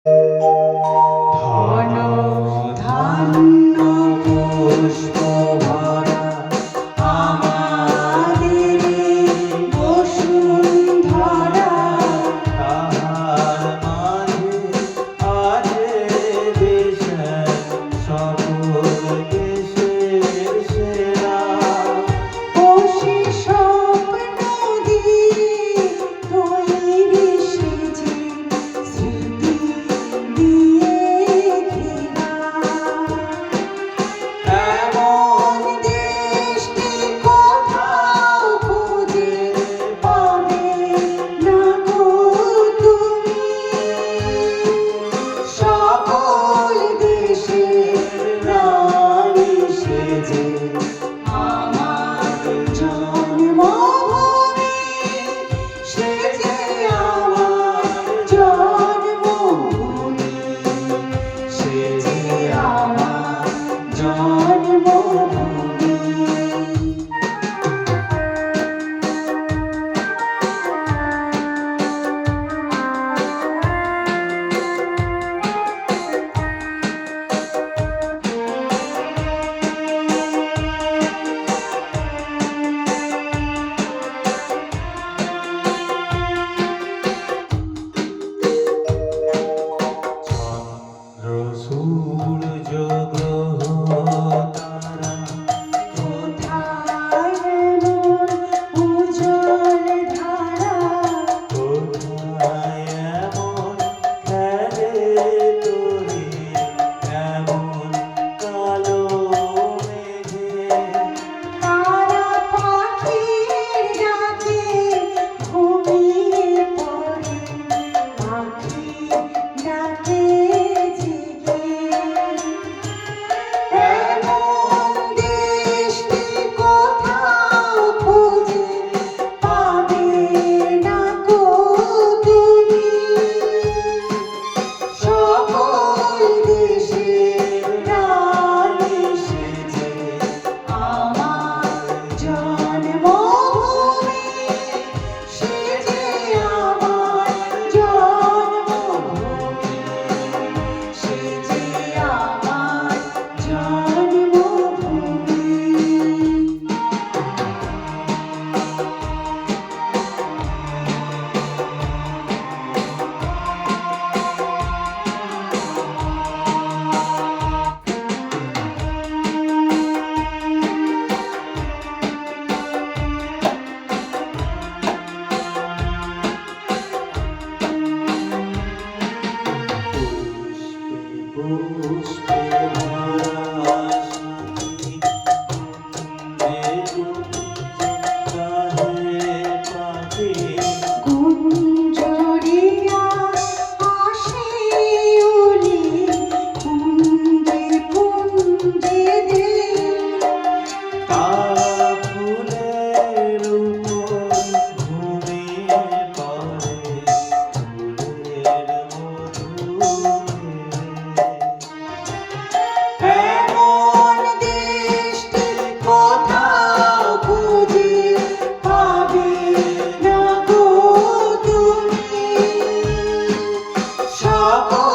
ধন ধান্য পুষ্পভরা আমাদের বসুন্ধরা, তাহার মাঝে আছে দেশের সকল দেশের সেরা। বসে স্বপ্ন দিয়ে তৈরি সেজে স্মৃতি দিয়ে ঘেরা। এমন দেশটি কোথাও খুঁজে পাবে না গো তুমি। সকল দেশের রানী সেজে আমার জন্মভূমি, সেজে আমার জন্মভূমি, সেজে আমার জন্মভূমি। সূর্য গ্রহ তারা কোথায় এমন উজ্জ্বল ধারা, কোথায় এমন খেলে তোরে এমন কালো মেঘে। তারা পাখির ডাকে ঘুমিয়ে পড়ে, পাখি ডাকে জেগে। এমন দেশটি কোথাও খুঁজে পাবে না গো তুমি। সকল দেশের রানী সেজে আমার জন্মভূমি, সেজে আমার জন্মভূমি, সেজে আমার জন্মভূমি। পুষ্পে ভরা সাথী কাহে পাখি। গুঞ্জরিয়া আসে ওলি কুঞ্জে কুঞ্জে দে। তারা ফুলের উপর ঘুমিয়ে পড়ে ফুলের মধুরে। এমন দেশটি কোথাও খুঁজে পাবে না গো তুমি। সকল